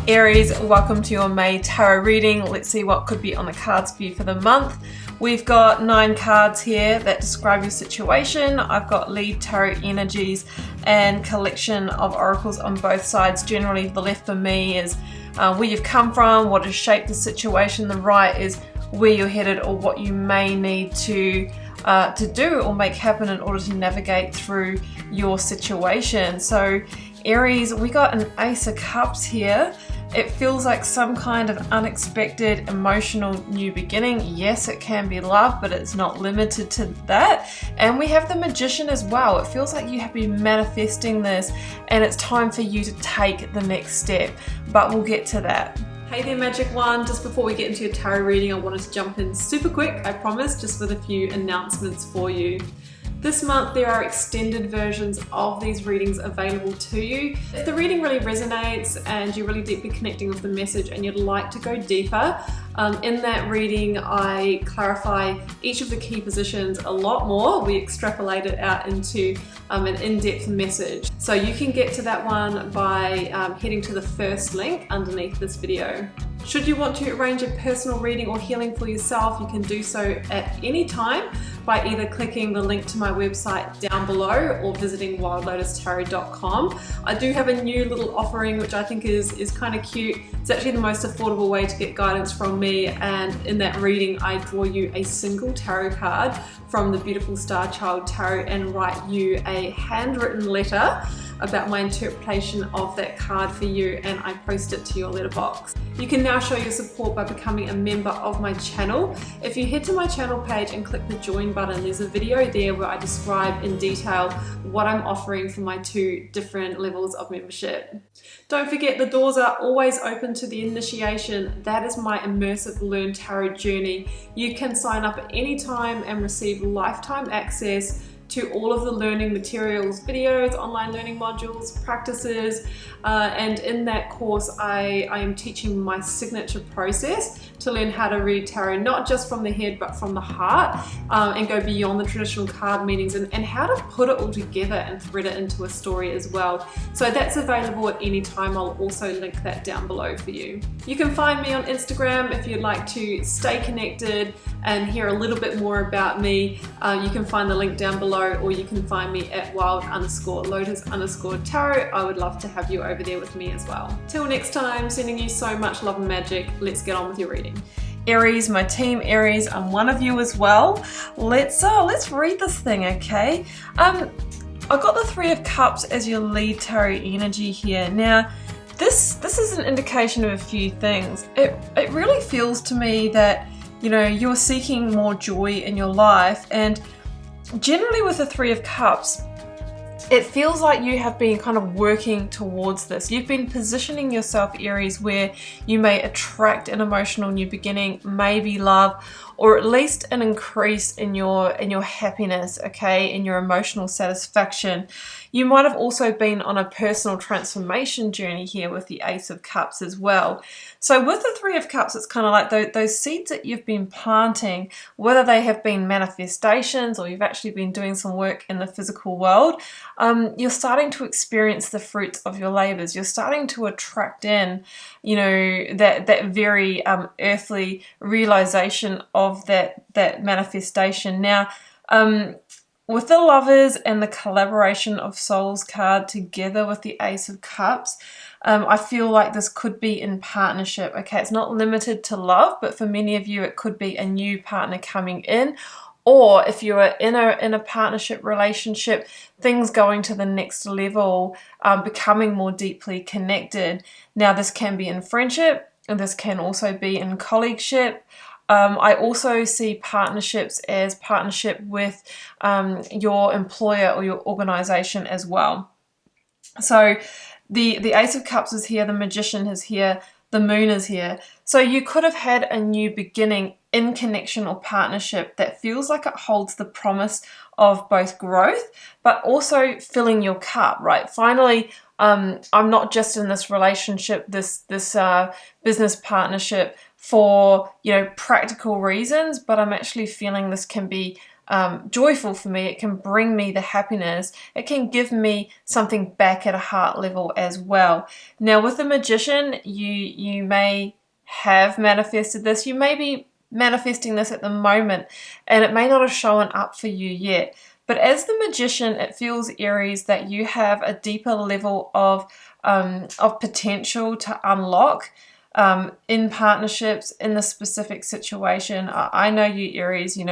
Aries, welcome to your May tarot reading. Let's see what could be on the cards for you for the month. We've got 9 cards here that describe your situation. I've got lead tarot energies and collection of oracles on both sides. Generally, the left for me is where you've come from, what has shaped the situation. The right is where you're headed or what you may need to do or make happen in order to navigate through your situation. So Aries, we got an Ace of Cups here. It feels like some kind of unexpected emotional new beginning. Yes, it can be love, but it's not limited to that. And we have the Magician as well. It feels like you have been manifesting this and it's time for you to take the next step, but we'll get to that. Hey there, Magic One. Just before we get into your tarot reading, I wanted to jump in super quick, I promise, just with a few announcements for you. This month there are extended versions of these readings available to you. If the reading really resonates and you're really deeply connecting with the message and you'd like to go deeper, in that reading I clarify each of the key positions a lot more. We extrapolate it out into an in-depth message. So you can get to that one by heading to the first link underneath this video. Should you want to arrange a personal reading or healing for yourself, you can do so at any time by either clicking the link to my website down below or visiting wildlotustarot.com. I do have a new little offering which I think is kind of cute. It's actually the most affordable way to get guidance from me, and in that reading I draw you a single tarot card from the beautiful Star Child Tarot and write you a handwritten letter about my interpretation of that card for you, and I post it to your letterbox. You can now show your support by becoming a member of my channel. If you head to my channel page and click the join button, there's a video there where I describe in detail what I'm offering for my 2 different levels of membership. Don't forget, the doors are always open to the initiation. That is my immersive Learn Tarot journey. You can sign up at any time and receive lifetime access to all of the learning materials, videos, online learning modules, practices, and in that course I am teaching my signature process to learn how to read tarot, not just from the head but from the heart, and go beyond the traditional card meanings, and how to put it all together and thread it into a story as well. So that's available at any time. I'll also link that down below for you. You can find me on Instagram if you'd like to stay connected and hear a little bit more about me. You can find the link down below, or you can find me at wild_lotus_tarot. I would love to have you over there with me as well. Till next time, sending you so much love and magic. Let's get on with your reading. Aries, my team Aries, I'm one of you as well. Let's read this thing, okay? I got the 3 of Cups as your lead tarot energy here. Now, this is an indication of a few things. It really feels to me that, you know, you're seeking more joy in your life, and generally with the 3 of Cups, it feels like you have been kind of working towards this. You've been positioning yourself, Aries, where you may attract an emotional new beginning, maybe love, or at least an increase in your happiness, okay, in your emotional satisfaction. You might have also been on a personal transformation journey here with the Ace of Cups as well. So with the 3 of Cups, it's kind of like those seeds that you've been planting, whether they have been manifestations or you've actually been doing some work in the physical world, you're starting to experience the fruits of your labors. You're starting to attract in, you know, that very earthly realization of that manifestation. Now, with the Lovers and the Collaboration of Souls card together with the Ace of Cups, I feel like this could be in partnership. Okay, it's not limited to love, but for many of you it could be a new partner coming in, or if you are in a partnership relationship, things going to the next level, becoming more deeply connected. Now, this can be in friendship, and this can also be in colleagueship. I also see partnerships as partnership with your employer or your organization as well. So the Ace of Cups is here, the Magician is here, the Moon is here. So you could have had a new beginning in connection or partnership that feels like it holds the promise of both growth, but also filling your cup, right? Finally, I'm not just in this relationship, this business partnership for, you know, practical reasons, but I'm actually feeling this can be joyful for me. It can bring me the happiness. It can give me something back at a heart level as well. Now with the Magician, you may have manifested this. You may be manifesting this at the moment, and it may not have shown up for you yet. But as the Magician, it feels, Aries, that you have a deeper level of potential to unlock in partnerships, in the specific situation. I know you, Aries, you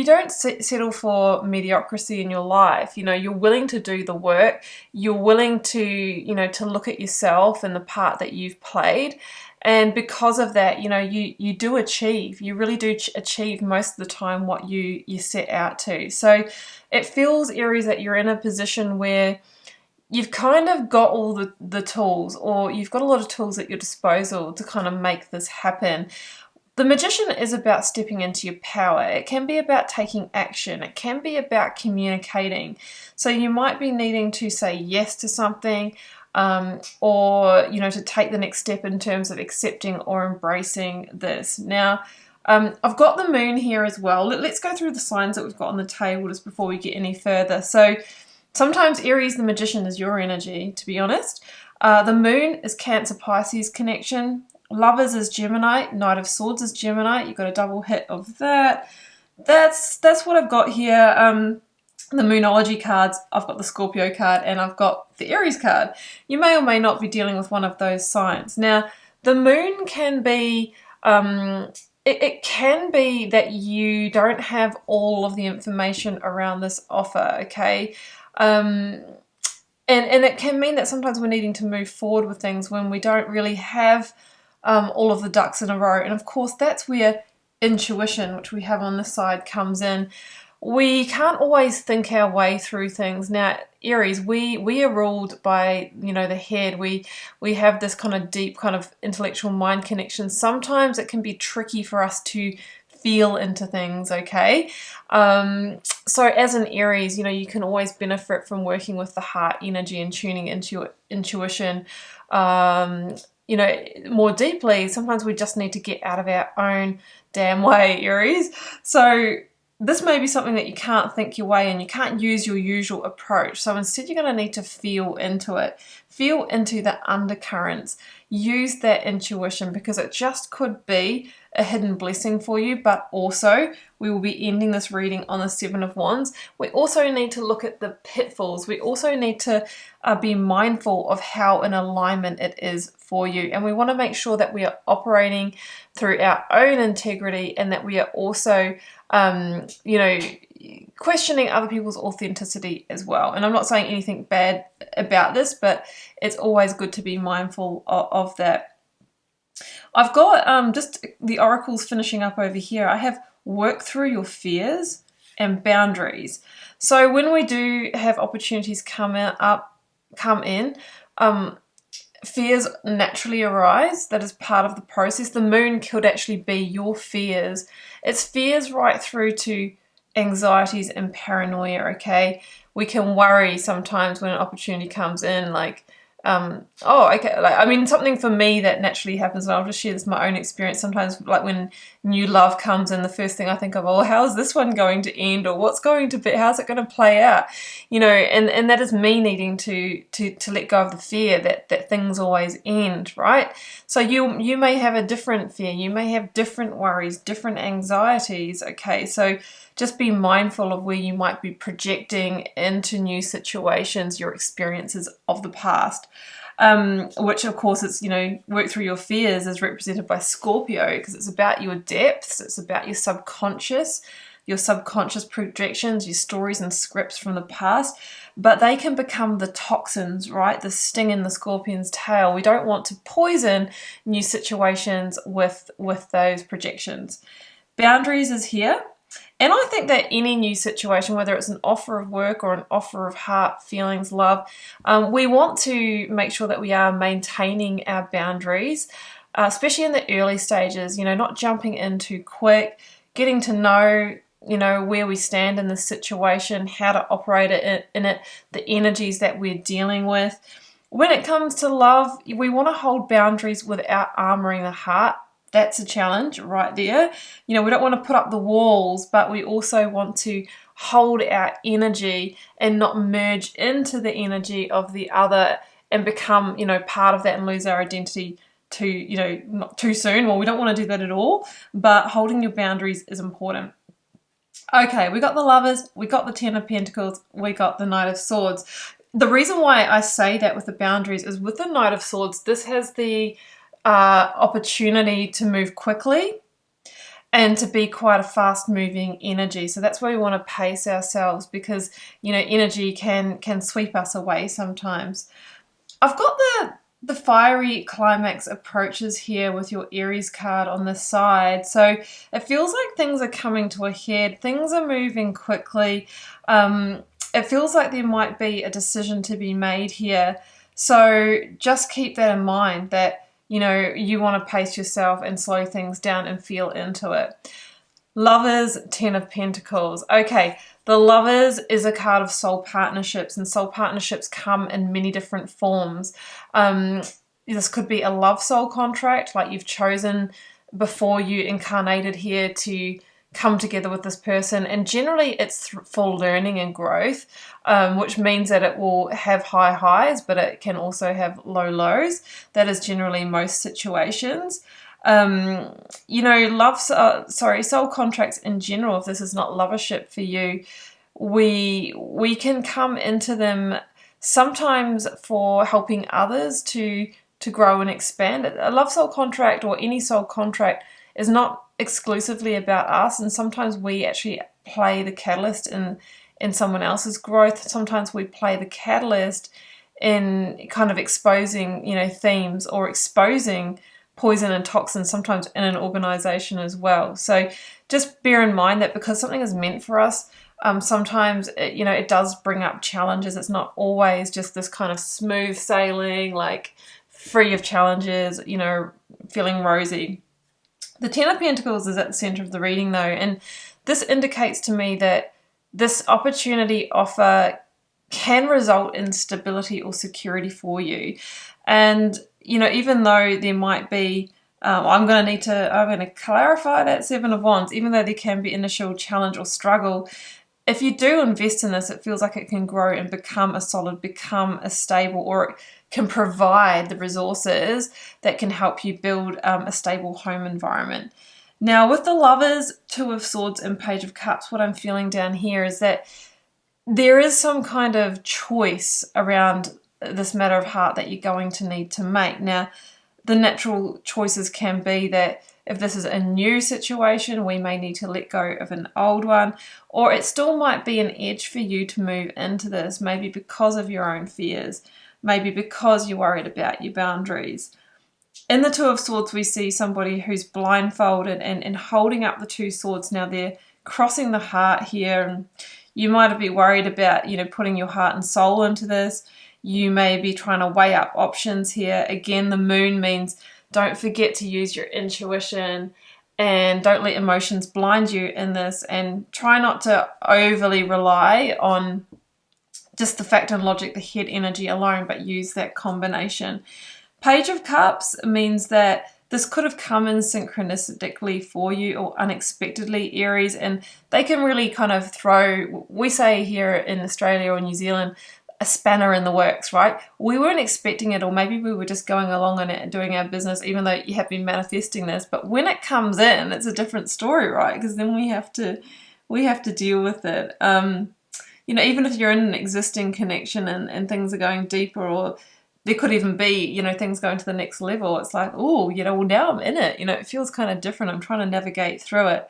don't settle for mediocrity in your life. You're willing to do the work. You're willing to look at yourself and the part that you've played. And because of that, you do achieve. You really do achieve most of the time what you set out to. So it feels, Aries, that you're in a position where you've kind of got all the tools, or you've got a lot of tools at your disposal to kind of make this happen. The Magician is about stepping into your power. It can be about taking action. It can be about communicating. So you might be needing to say yes to something, or to take the next step in terms of accepting or embracing this. Now, I've got the Moon here as well. Let's go through the signs that we've got on the table just before we get any further. So sometimes, Aries, the Magician is your energy, to be honest. The Moon is Cancer Pisces connection. Lovers is Gemini. Knight of Swords is Gemini. You've got a double hit of that. That's what I've got here. The Moonology cards, I've got the Scorpio card, and I've got the Aries card. You may or may not be dealing with one of those signs. Now, the Moon can be, it can be that you don't have all of the information around this offer, okay? And it can mean that sometimes we're needing to move forward with things when we don't really have all of the ducks in a row. And of course, that's where intuition, which we have on this side, comes in. We can't always think our way through things. Now, Aries, we are ruled by, the head. We have this kind of deep kind of intellectual mind connection. Sometimes it can be tricky for us to feel into things, okay? So as an Aries, you can always benefit from working with the heart energy and tuning into your intuition, more deeply. Sometimes we just need to get out of our own damn way, Aries. So this may be something that you can't think your way in. You can't use your usual approach. So instead, you're going to need to feel into it. Feel into the undercurrents. Use that intuition, because it just could be a hidden blessing for you. But also, we will be ending this reading on the Seven of Wands. We also need to look at the pitfalls. We also need to be mindful of how in alignment it is for you. And we want to make sure that we are operating through our own integrity, and that we are also questioning other people's authenticity as well. And I'm not saying anything bad about this, but it's always good to be mindful of that. I've got just the oracles finishing up over here. I have work through your fears and boundaries. So when we do have opportunities come in, fears naturally arise. That is part of the process. The Moon could actually be your fears. It's fears right through to anxieties and paranoia, okay? We can worry sometimes when an opportunity comes in, like, something for me that naturally happens, and I'll just share this my own experience. Sometimes, like when new love comes in, the first thing I think of, how's this one going to end, or how's it going to play out, and that is me needing to let go of the fear that things always end, right? So you may have a different fear, you may have different worries, different anxieties, okay? So just be mindful of where you might be projecting into new situations your experiences of the past, which of course is, work through your fears is represented by Scorpio, because it's about your depths, it's about your subconscious projections, your stories and scripts from the past, but they can become the toxins, right? The sting in the scorpion's tail. We don't want to poison new situations with those projections. Boundaries is here. And I think that any new situation, whether it's an offer of work or an offer of heart, feelings, love, we want to make sure that we are maintaining our boundaries, especially in the early stages, not jumping in too quick, getting to know, where we stand in the situation, how to operate in it, the energies that we're dealing with. When it comes to love, we want to hold boundaries without armoring the heart That's a challenge right there. You know, we don't want to put up the walls, but we also want to hold our energy and not merge into the energy of the other and become, you know, part of that and lose our identity too, you know, not too soon. Well, we don't want to do that at all, but holding your boundaries is important. Okay, we got the Lovers, we got the Ten of Pentacles, we got the Knight of Swords. The reason why I say that with the boundaries is with the Knight of Swords, this has the opportunity to move quickly and to be quite a fast moving energy. So that's why we want to pace ourselves, because, you know, energy can sweep us away sometimes. I've got the Fiery Climax approaches here with your Aries card on the side. So it feels like things are coming to a head. Things are moving quickly. It feels like there might be a decision to be made here. So just keep that in mind, that, you know, you want to pace yourself and slow things down and feel into it. Lovers, Ten of Pentacles. Okay, the Lovers is a card of soul partnerships, and soul partnerships come in many different forms. This could be a love soul contract, like you've chosen before you incarnated here to come together with this person, and generally it's for learning and growth, which means that it will have high highs, but it can also have low lows. That is generally most situations. You know, soul contracts in general, if this is not lovership for you, we can come into them sometimes for helping others to grow and expand. A love soul contract or any soul contract is not exclusively about us, and sometimes we actually play the catalyst in someone else's growth. Sometimes we play the catalyst in kind of exposing, you know, themes or exposing poison and toxins, sometimes in an organization as well. So just bear in mind that because something is meant for us, sometimes it does bring up challenges. It's not always just this kind of smooth sailing, like free of challenges, you know, feeling rosy. The Ten of Pentacles is at the center of the reading though, and this indicates to me that this opportunity offer can result in stability or security for you. And, you know, even though there might be, I'm going to clarify that Seven of Wands, even though there can be initial challenge or struggle, if you do invest in this, it feels like it can grow and become a solid, become a stable, or it can provide the resources that can help you build a stable home environment. Now, with the Lovers, Two of Swords and Page of Cups, what I'm feeling down here is that there is some kind of choice around this matter of heart that you're going to need to make. Now, the natural choices can be that if this is a new situation, we may need to let go of an old one, or it still might be an edge for you to move into this, maybe because of your own fears, maybe because you're worried about your boundaries. In the Two of Swords, we see somebody who's blindfolded and holding up the two swords. Now they're crossing the heart here, and you might be worried about, you know, putting your heart and soul into this. You may be trying to weigh up options here. Again, the moon means don't forget to use your intuition and don't let emotions blind you in this, and try not to overly rely on just the fact and logic, the head energy alone, but use that combination. Page of Cups means that this could have come in synchronistically for you or unexpectedly, Aries, and they can really kind of throw, we say here in Australia or New Zealand, a spanner in the works, right? We weren't expecting it, or maybe we were just going along on it and doing our business, even though you have been manifesting this. But when it comes in, it's a different story, right? Because then we have to deal with it. You know, even if you're in an existing connection and things are going deeper, or there could even be, you know, things going to the next level. It's like, oh, you know, well, now I'm in it. You know, it feels kind of different. I'm trying to navigate through it.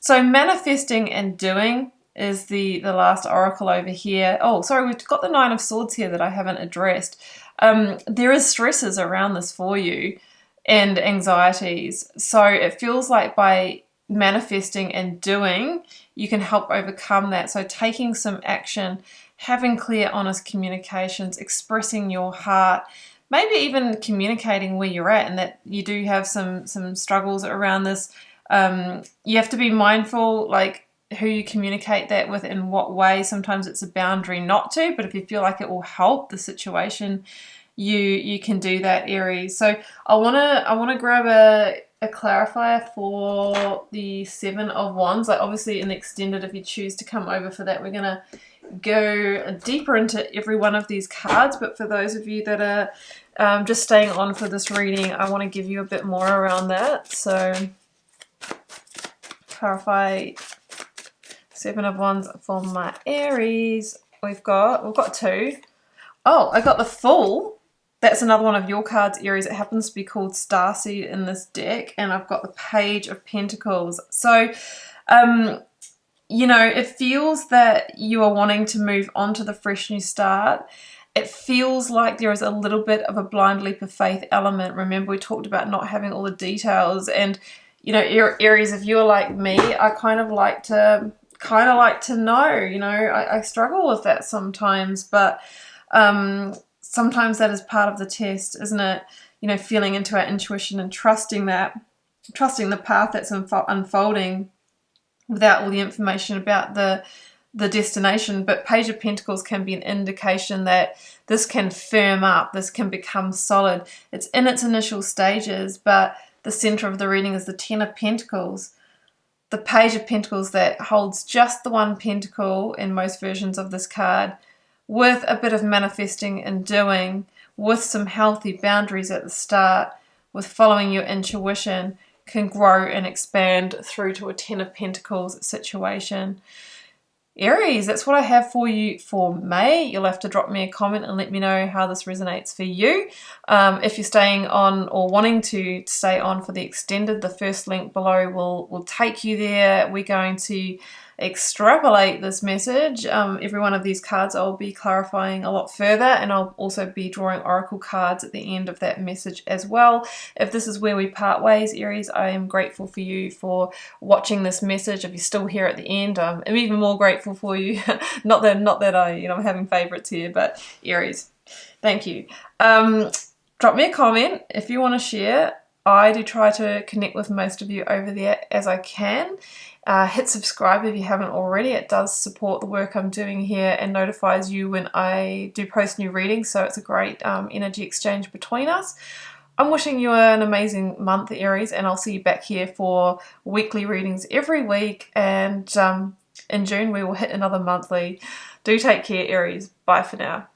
So manifesting and doing is the last oracle over here. Oh, sorry, we've got the Nine of Swords here that I haven't addressed. There is stresses around this for you and anxieties. So it feels like by manifesting and doing, you can help overcome that. So taking some action, having clear, honest communications, expressing your heart, maybe even communicating where you're at and that you do have some struggles around this. You have to be mindful, like, who you communicate that with, in what way. Sometimes it's a boundary not to, but if you feel like it will help the situation, you can do that, Aries. So I wanna grab a clarifier for the Seven of Wands. Like obviously in the extended, if you choose to come over for that, we're going to go deeper into every one of these cards. But for those of you that are just staying on for this reading, I want to give you a bit more around that. So clarify Seven of Wands for my Aries. We've got two. Oh, I got the Fool. That's another one of your cards, Aries. It happens to be called Starseed in this deck. And I've got the Page of Pentacles. So, you know, it feels that you are wanting to move on to the fresh new start. It feels like there is a little bit of a blind leap of faith element. Remember, we talked about not having all the details. And, you know, Aries, if you're like me, I kind of like to know, you know, I struggle with that sometimes, but sometimes that is part of the test, isn't it? You know, feeling into our intuition and trusting the path that's unfolding without all the information about the destination. But Page of Pentacles can be an indication that this can firm up, this can become solid. It's in its initial stages, but the center of the reading is the Ten of Pentacles. The Page of Pentacles that holds just the one pentacle in most versions of this card, with a bit of manifesting and doing, with some healthy boundaries at the start, with following your intuition, can grow and expand through to a Ten of Pentacles situation. Aries, that's what I have for you for May. You'll have to drop me a comment and let me know how this resonates for you. If you're staying on or wanting to stay on for the extended, the first link below will take you there. We're going to extrapolate this message. Every one of these cards I'll be clarifying a lot further, and I'll also be drawing oracle cards at the end of that message as well. If this is where we part ways, Aries, I am grateful for you for watching this message. If you're still here at the end, I'm even more grateful for you. not that I'm having favorites here, but Aries, thank you. Drop me a comment if you want to share. I do try to connect with most of you over there as I can. Hit subscribe if you haven't already. It does support the work I'm doing here and notifies you when I do post new readings, so it's a great energy exchange between us. I'm wishing you an amazing month, Aries, and I'll see you back here for weekly readings every week, and in June we will hit another monthly. Do take care, Aries. Bye for now.